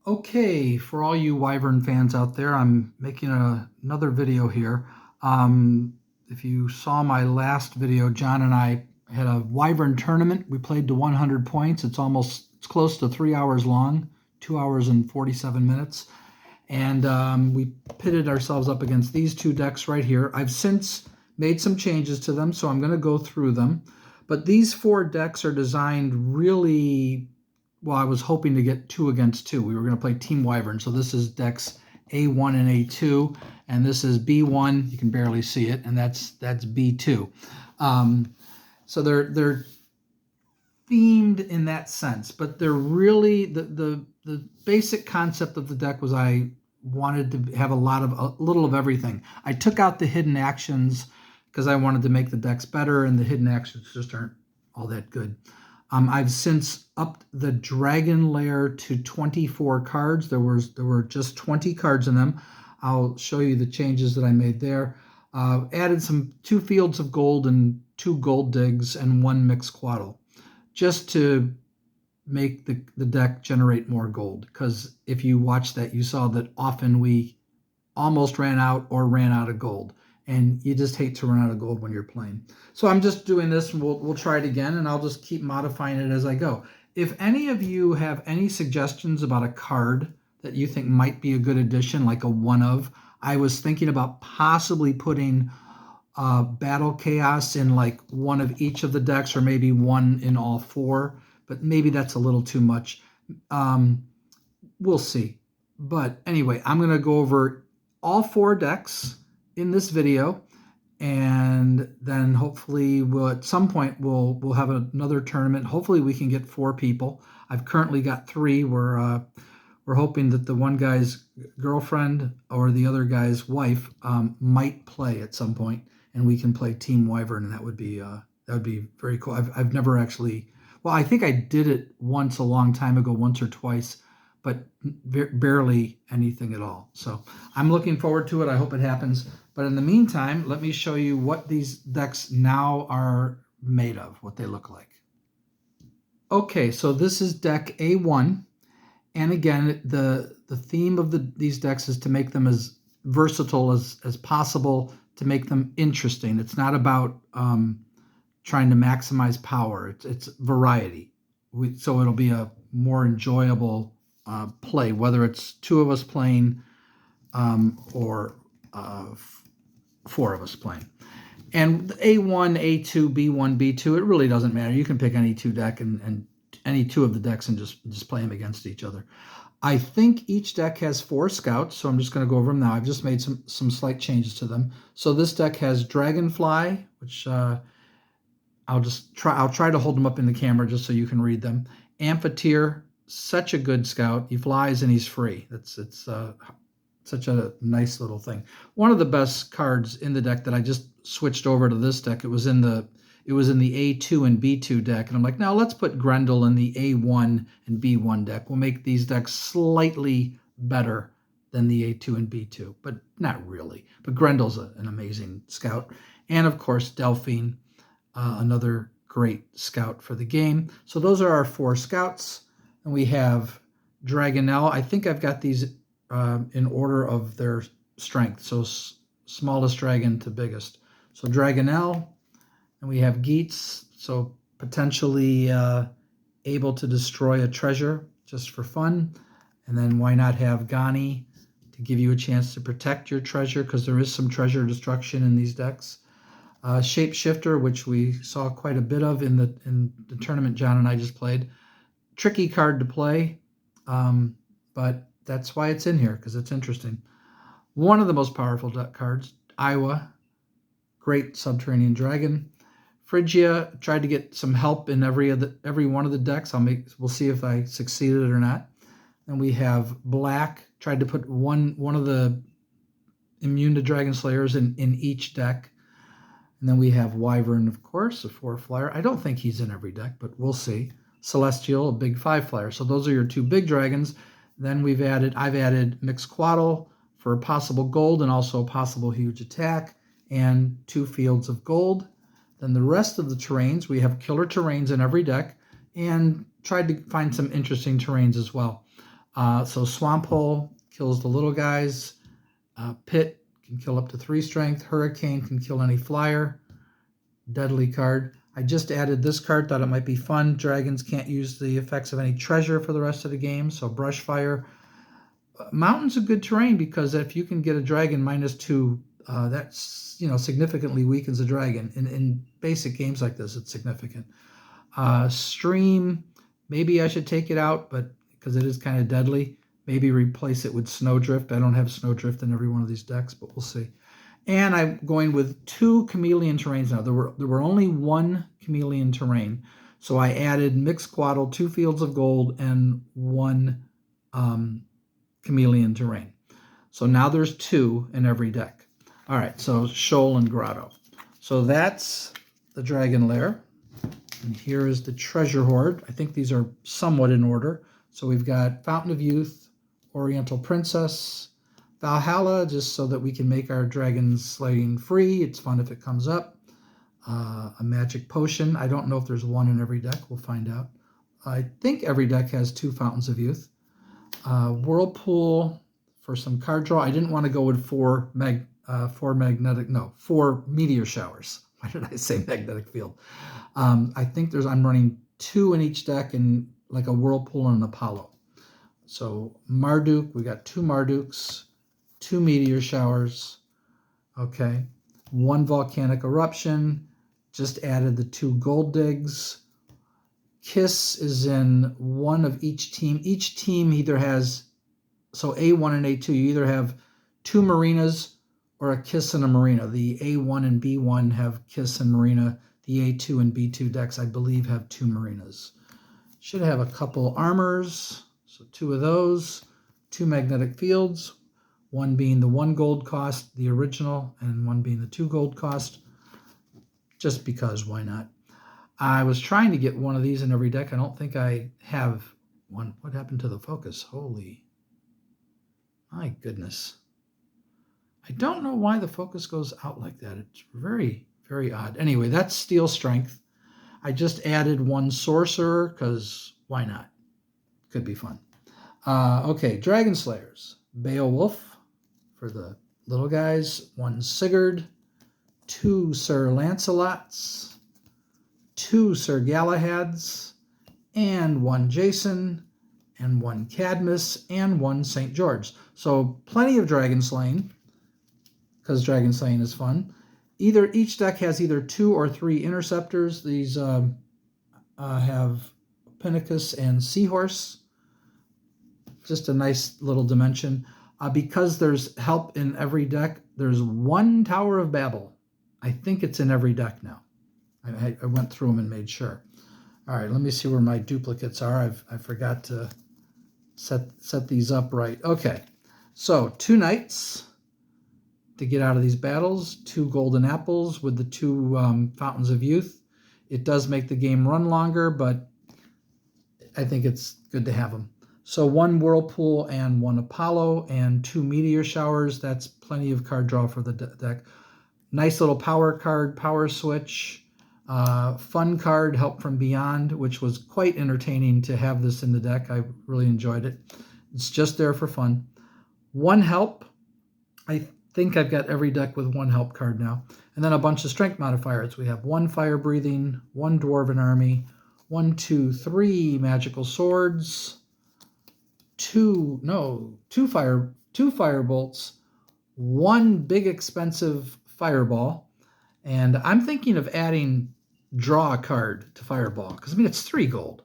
Okay, for all you Wyvern fans out there, I'm making another video here. If you saw my last video, John and I had a Wyvern tournament. We played to 100 points. It's close to 3 hours long, 2 hours and 47 minutes. And we pitted ourselves up against these two decks right here. I've since made some changes to them, so I'm going to go through them. But these four decks are designed really well. I was hoping to get 2 against 2. We were going to play Team Wyvern. So this is decks A1 and A2, and this is B1. You can barely see it, and that's B2. So they're themed in that sense, but they're really the basic concept of the deck was I wanted to have a little of everything. I took out the hidden actions because I wanted to make the decks better, and the hidden actions just aren't all that good. I've since upped the Dragon Lair to 24 cards. There were just 20 cards in them. I'll show you the changes that I made there. Added 2 fields of gold and 2 gold digs and 1 Mixcoatl, just to make the deck generate more gold. Because if you watch that, you saw that often we almost ran out or ran out of gold. And you just hate to run out of gold when you're playing. So I'm just doing this, and we'll try it again, and I'll just keep modifying it as I go. If any of you have any suggestions about a card that you think might be a good addition, like a one of, I was thinking about possibly putting Battle Chaos in like one of each of the decks, or maybe one in all 4, but maybe that's a little too much. We'll see. But anyway, I'm going to go over all 4 decks in this video, and then hopefully at some point we'll have another tournament. Hopefully we can get 4 people. I've currently got 3. We're hoping that the one guy's girlfriend or the other guy's wife might play at some point, and we can play Team Wyvern, and that would be very cool. I've never actually, well, I think I did it once a long time ago, once or twice, but barely anything at all. So I'm looking forward to it. I hope it happens. But in the meantime, let me show you what these decks now are made of, what they look like. Okay, so this is deck A1. And again, the theme of these decks is to make them as versatile as possible, to make them interesting. It's not about trying to maximize power. It's variety. So it'll be a more enjoyable play, whether it's 2 of us playing or 4 of us playing. And A1, A2, B1, B2, it really doesn't matter. You can pick any 2 deck and any 2 of the decks and just play them against each other. I think each deck has 4 scouts, so I'm just going to go over them now. I've just made some slight changes to them. So this deck has Dragonfly, which I'll try to hold them up in the camera just so you can read them. Amphitere, such a good scout. He flies and he's free. It's such a nice little thing. One of the best cards in the deck that I just switched over to this deck. It was in the A2 and B2 deck, and I'm like, now let's put Grendel in the A1 and B1 deck. We'll make these decks slightly better than the A2 and B2, but not really. But Grendel's an amazing scout. And of course, Delphyne, another great scout for the game. So those are our 4 scouts. And we have Dragonel. I think I've got these in order of their strength, so smallest dragon to biggest. So Dragonel, and we have Geates, so potentially able to destroy a treasure just for fun. And then why not have Gani to give you a chance to protect your treasure, because there is some treasure destruction in these decks. Shapeshifter, which we saw quite a bit of in the tournament John and I just played. Tricky card to play, but that's why it's in here, because it's interesting. One of the most powerful cards, Iowa, great subterranean dragon. Phrygia, tried to get some help in every one of the decks. We'll see if I succeeded or not. And we have Black, tried to put one of the immune to Dragon Slayers in each deck. And then we have Wyvern, of course, a 4-flyer. I don't think he's in every deck, but we'll see. Celestial, a big 5-flyer. So those are your 2 big dragons. Then I've added Mixcoatl for a possible gold and also a possible huge attack, and 2 fields of gold. Then the rest of the terrains, we have killer terrains in every deck, and tried to find some interesting terrains as well. So Swamp Hole kills the little guys. Pit can kill up to 3 strength. Hurricane can kill any flyer. Deadly card. I just added this card, thought it might be fun. Dragons can't use the effects of any treasure for the rest of the game, so Brush Fire. Mountain's a good terrain because if you can get a dragon -2, that's significantly weakens a dragon. In basic games like this, it's significant. Stream, maybe I should take it out, but because it is kind of deadly, maybe replace it with Snowdrift. I don't have Snowdrift in every one of these decks, but we'll see. And I'm going with 2 chameleon terrains now. There were only 1 chameleon terrain, so I added Mixcoatl, 2 Fields of Gold, and 1 chameleon terrain. So now there's 2 in every deck. All right, so Shoal and Grotto. So that's the Dragon Lair. And here is the Treasure Hoard. I think these are somewhat in order. So we've got Fountain of Youth, Oriental Princess, Valhalla, just so that we can make our dragon slaying free. It's fun if it comes up. A Magic Potion. I don't know if there's 1 in every deck. We'll find out. I think every deck has 2 Fountains of Youth. Whirlpool for some card draw. I didn't want to go with 4 Meteor Showers. Why did I say Magnetic Field? I think I'm running 2 in each deck and like a Whirlpool and an Apollo. So Marduk, we got 2 Marduks, 2 Meteor Showers, okay, 1 Volcanic Eruption, just added the 2 Gold Digs. Kiss is in 1 of each team. Each team either has, so A1 and A2, you either have 2 Marinas or a Kiss and a Marina. The A1 and B1 have Kiss and Marina. The A2 and B2 decks, I believe, have 2 Marinas. Should have a couple armors, so 2 of those, 2 Magnetic Fields, 1 being the 1 gold cost, the original, and 1 being the 2 gold cost, just because, why not? I was trying to get 1 of these in every deck. I don't think I have 1. What happened to the focus? Holy, my goodness. I don't know why the focus goes out like that. It's very, very odd. Anyway, that's Steel Strength. I just added 1 Sorcerer because why not? Could be fun. Okay, Dragon Slayers. Beowulf for the little guys. 1 Sigurd. 2 Sir Lancelots. 2 Sir Galahads. And 1 Jason. And 1 Cadmus. And 1 St. George. So plenty of Dragon Slaying because Dragon Slaying is fun. Each deck has either 2 or 3 Interceptors. These have Pinnacus and Seahorse. Just a nice little dimension. Because there's help in every deck, there's 1 Tower of Babel. I think it's in every deck now. I went through them and made sure. All right, let me see where my duplicates are. I forgot to set these up right. Okay, so 2 Knights to get out of these battles, 2 Golden Apples with the 2 Fountains of Youth. It does make the game run longer, but I think it's good to have them. So 1 Whirlpool and 1 Apollo and 2 Meteor Showers. That's plenty of card draw for the deck. Nice little power card, Power Switch. Fun card, Help from Beyond, which was quite entertaining to have this in the deck. I really enjoyed it. It's just there for fun. 1 Help. I think I've got every deck with 1 Help card now. And then a bunch of strength modifiers. We have 1 Firebreathing, 1 Dwarven Army, 1, 2, 3 Magical Swords, 2 Firebolts, 1 big expensive Fireball, and I'm thinking of adding Draw a card to Fireball, because I mean it's 3 gold.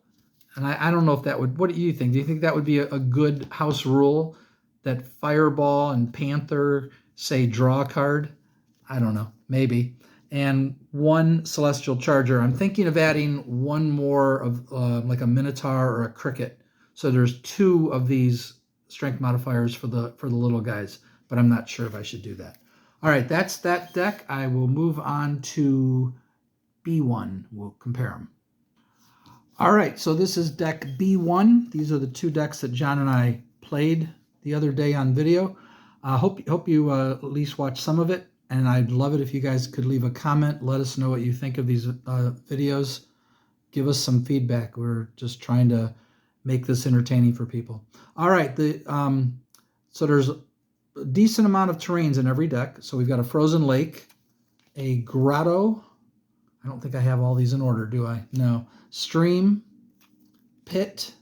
And I don't know if that would, what do you think? Do you think that would be a good house rule, that Fireball and Panther say draw a card? I don't know, maybe. And 1 Celestial Charger. I'm thinking of adding 1 more of like a Minotaur or a Cricket. So there's 2 of these strength modifiers for the little guys, but I'm not sure if I should do that. All right, that's that deck. I will move on to B1. We'll compare them. All right, so this is deck B1. These are the 2 decks that John and I played the other day on video. Hope you at least watch some of it, and I'd love it if you guys could leave a comment. Let us know what you think of these videos. Give us some feedback. We're just trying to make this entertaining for people. All right, so there's a decent amount of terrains in every deck. So we've got a frozen lake, a grotto. I don't think I have all these in order, do I? No. Stream, pit,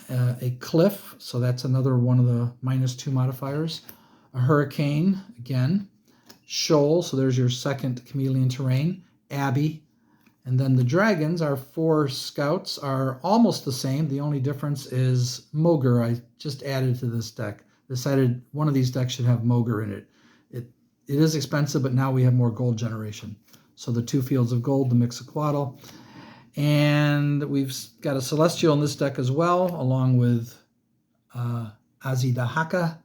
a cliff. So that's another one of the -2 modifiers. A hurricane, again. Shoal, so there's your second chameleon terrain. Abbey. And then the dragons, our 4 scouts, are almost the same. The only difference is Mogre. I just added to this deck. Decided one of these decks should have Mogre in it. It is expensive, but now we have more gold generation. So the 2 fields of gold, the Mixcoatl. And we've got a Celestial in this deck as well, along with Azidahaka.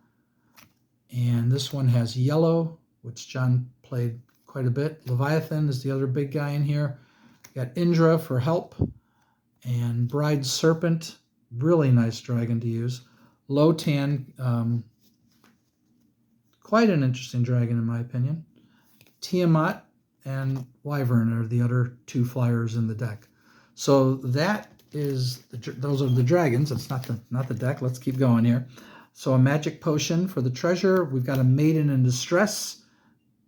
And this one has yellow, which John played quite a bit. Leviathan is the other big guy in here. Got Indra for help, and Bride Serpent, really nice dragon to use. Lotan, quite an interesting dragon in my opinion. Tiamat and Wyvern are the other 2 flyers in the deck. So that is those are the dragons. It's not the deck. Let's keep going here. So a magic potion for the treasure. We've got a Maiden in Distress,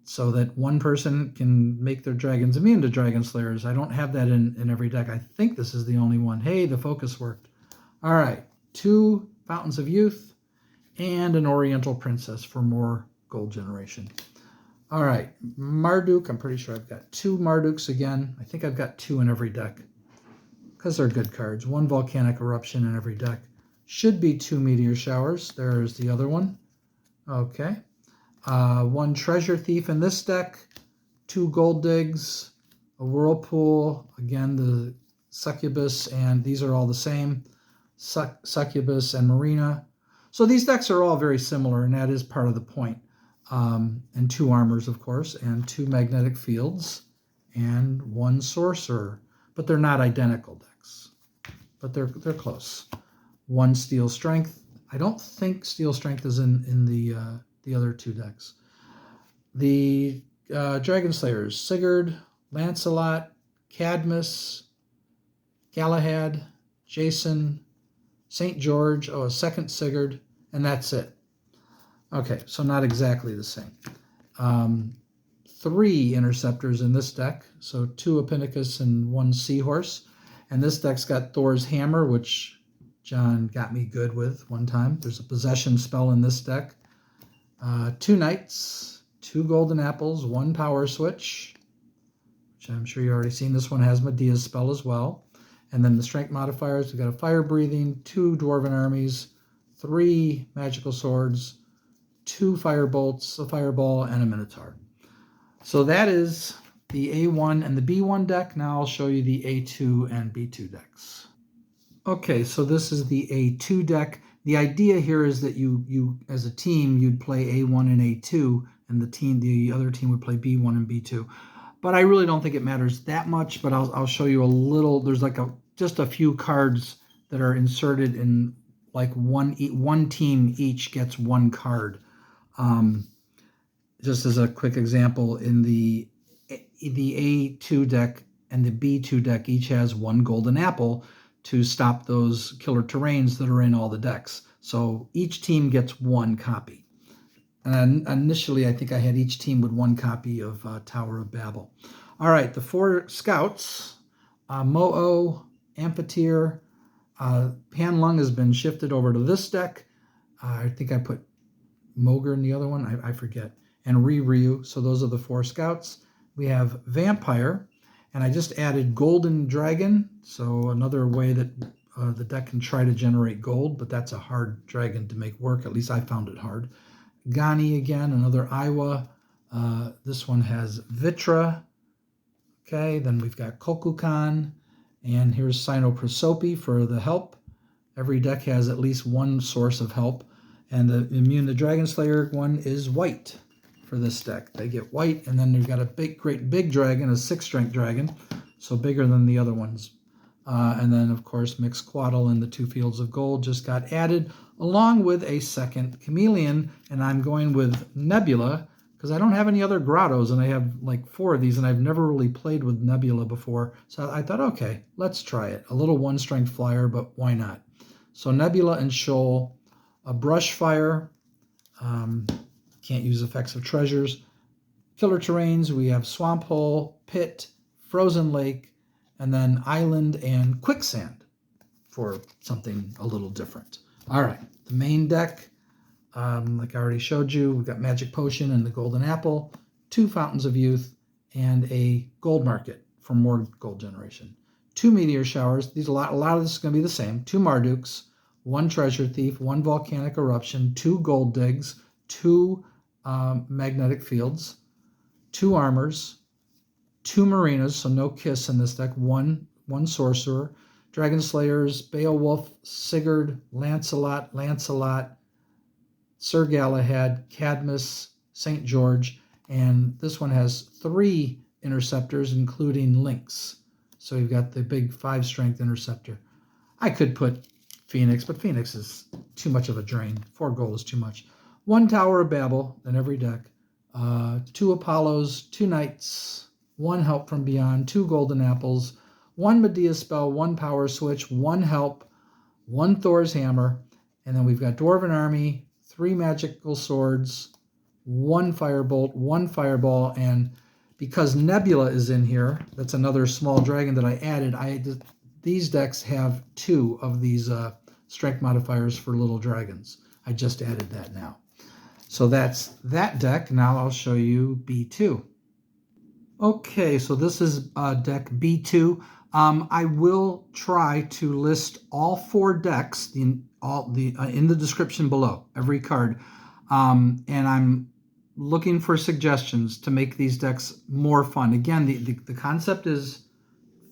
so that one person can make their dragons immune to Dragon Slayers. I don't have that in every deck. I think this is the only one. Hey, the focus worked. All right, 2 Fountains of Youth and an Oriental Princess for more gold generation. All right, Marduk. I'm pretty sure I've got 2 Marduks again. I think I've got 2 in every deck because they're good cards. 1 Volcanic Eruption in every deck. Should be 2 Meteor Showers. There's the other one. Okay. 1 Treasure Thief in this deck, 2 Gold Digs, a Whirlpool, again the Succubus, and these are all the same, Succubus and Marina. So these decks are all very similar, and that is part of the point. And 2 Armors, of course, and 2 Magnetic Fields, and 1 Sorcerer. But they're not identical decks, but they're close. 1 Steel Strength. I don't think Steel Strength is in the other 2 decks. The Dragon Slayers, Sigurd, Lancelot, Cadmus, Galahad, Jason, St. George, a 2nd Sigurd, and that's it. Okay, so not exactly the same. 3 Interceptors in this deck, so 2 Epicnus and 1 Seahorse. And this deck's got Thor's Hammer, which John got me good with one time. There's a possession spell in this deck. 2 Knights, 2 Golden Apples, 1 Power Switch, which I'm sure you've already seen. This one has Medea's spell as well. And then the strength modifiers, we've got a Fire Breathing, 2 Dwarven Armies, 3 Magical Swords, 2 Firebolts, a Fireball, and a Minotaur. So that is the A1 and the B1 deck. Now I'll show you the A2 and B2 decks. Okay, so this is the A2 deck. The idea here is that you as a team, you'd play A1 and A2, and the other team would play B1 and B2. But I really don't think it matters that much, but I'll show you a little. There's like just a few cards that are inserted in, like one team each gets 1 card. Just as a quick example, in the A2 deck and the B2 deck each has 1 golden apple to stop those killer terrains that are in all the decks. So each team gets 1 copy. And initially, I think I had each team with 1 copy of Tower of Babel. All right, the 4 scouts, Mo-O, Amphitere, Panlung has been shifted over to this deck. I think I put Mogre in the other one, I forget. And Ryu, so those are the 4 scouts. We have Vampire, and I just added Golden Dragon, so another way that the deck can try to generate gold, but that's a hard dragon to make work. At least I found it hard. Gani again, another Iowa. This one has Vitra. Okay, then we've got Kokukan, and here's Cynoprosope for the help. Every deck has at least 1 source of help, and the Immune the Dragon Slayer one is white for this deck. They get white, and then they've got a great big dragon, a 6 strength dragon, so bigger than the other ones. And then, of course, Mixcoatl and the 2 Fields of Gold just got added, along with a 2nd chameleon, and I'm going with Nebula because I don't have any other grottos, and I have like 4 of these, and I've never really played with Nebula before. So I thought, okay, let's try it. A little 1-strength flyer, but why not? So Nebula and Shoal, a brush fire, can't use effects of treasures. Killer terrains, we have Swamp Hole, Pit, Frozen Lake, and then Island and Quicksand for something a little different. All right, the main deck, like I already showed you, we've got Magic Potion and the Golden Apple, 2 Fountains of Youth, and a Gold Market for more gold generation. 2 Meteor Showers, these a lot of this is going to be the same. 2 Marduks, 1 Treasure Thief, 1 Volcanic Eruption, 2 Gold Digs, 2 Magnetic Fields, 2 Armors, 2 Marinas, so no Kiss in this deck, 1 Sorcerer, Dragon Slayers, Beowulf, Sigurd, Lancelot, Sir Galahad, Cadmus, St. George, and this one has 3 Interceptors, including Lynx. So you've got the big 5-strength Interceptor. I could put Phoenix, but Phoenix is too much of a drain. 4 gold is too much. 1 Tower of Babel in every deck, 2 Apollos, 2 Knights, 1 Help from Beyond, 2 Golden Apples, 1 Medea spell, 1 Power Switch, 1 Help, 1 Thor's Hammer, and then we've got Dwarven Army, 3 Magical Swords, 1 Firebolt, 1 Fireball, and because Nebula is in here, that's another small dragon that I added. These decks have 2 of these strength modifiers for little dragons. I just added that now. So that's that deck. Now I'll show you B2. Okay, so this is deck B2. I will try to list all 4 decks in the description below, every card. And I'm looking for suggestions to make these decks more fun. Again, the concept is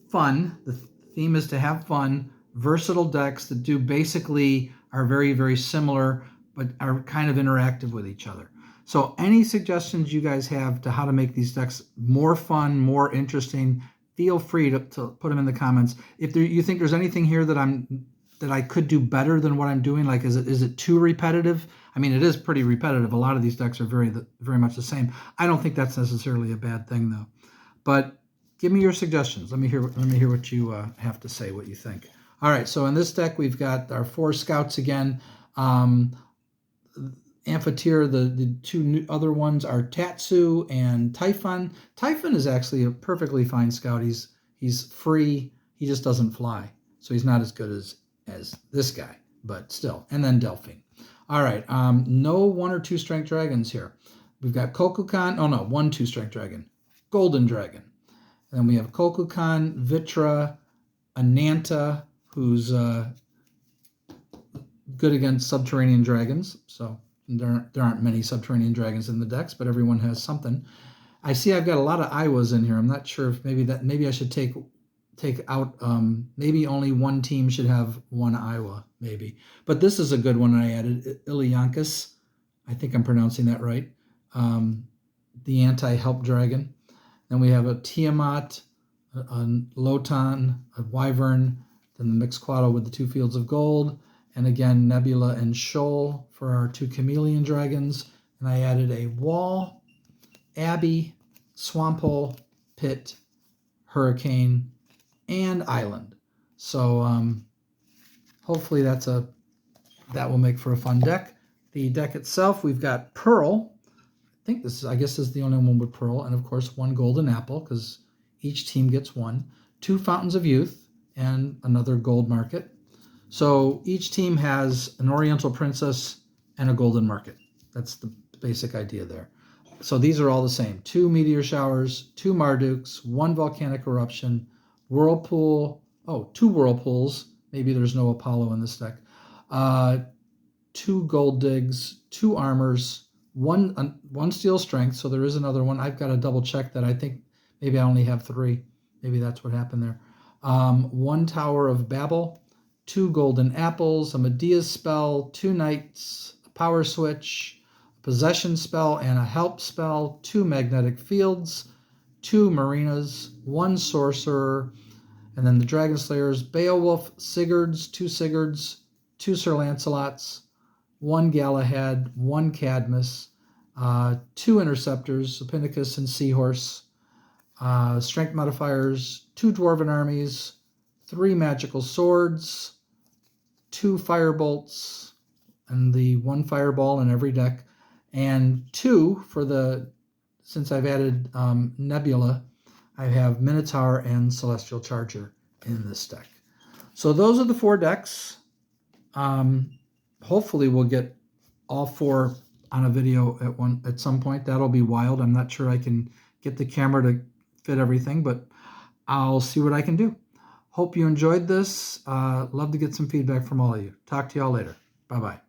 fun. The theme is to have fun, versatile decks that do basically are very, very similar, but are kind of interactive with each other. So any suggestions you guys have to how to make these decks more fun, more interesting, feel free to put them in the comments. If you think there's anything here that I could do better than what I'm doing, like is it too repetitive? I mean, it is pretty repetitive. A lot of these decks are very much the same. I don't think that's necessarily a bad thing though. But give me your suggestions. Let me hear what you have to say, what you think. All right, so in this deck we've got our 4 scouts again. Amphitere, the 2 other ones are Tatsu and Typhon. Typhon is actually a perfectly fine scout. He's free. He just doesn't fly, so he's not as good as this guy, but still. And then Delphine. All right, no 1 or 2 strength dragons here. We've got Kokukan. Oh no, 1 2-strength dragon, Golden Dragon. And then we have Kokukan, Vitra, Ananta, who's good against subterranean dragons. So there aren't many subterranean dragons in the decks, but everyone has something. I see I've got a lot of Iowas in here. I'm not sure if maybe I should take out, maybe only 1 team should have 1 Iowa, maybe. But this is a good one I added, Ilyankas. I think I'm pronouncing that right. The anti-help dragon. Then we have a Tiamat, a Lotan, a Wyvern, then the Mixcoatl with the 2 fields of gold, and again Nebula and Shoal for our 2 chameleon dragons. And I added a Wall, Abbey, Swamp Hole, Pit, Hurricane, and Island. So hopefully that will make for a fun deck. The deck itself, we've got Pearl. I guess this is the only one with Pearl, and of course 1 Golden Apple, because each team gets 1. 2 Fountains of Youth, and another Gold Market. So each team has an Oriental Princess and a Golden Market. That's the basic idea there. So these are all the same. 2 Meteor Showers, 2 Marduks, 1 Volcanic Eruption, Whirlpool, 2 Whirlpools. Maybe there's no Apollo in this deck. 2 Gold Digs, 2 Armors, 1 Steel Strength, so there is another one. I've got to double check that. I think maybe I only have 3. Maybe that's what happened there. 1 Tower of Babel, 2 Golden Apples, a Medea spell, 2 Knights, a Power Switch, a Possession spell, and a Help spell, 2 Magnetic Fields, 2 Marinas, 1 Sorcerer, and then the Dragon Slayers, Beowulf, Sigurds, 2 Sigurds, 2 Sir Lancelots, 1 Galahad, 1 Cadmus, 2 interceptors, Apindicus and Seahorse, strength modifiers, 2 Dwarven armies, 3 magical swords, 2 firebolts, and the 1 fireball in every deck, and 2 for the, since I've added Nebula, I have Minotaur and Celestial Charger in this deck. So those are the 4 decks. Hopefully we'll get all 4 on a video at some point. That'll be wild. I'm not sure I can get the camera to fit everything, but I'll see what I can do. Hope you enjoyed this. Love to get some feedback from all of you. Talk to y'all later. Bye-bye.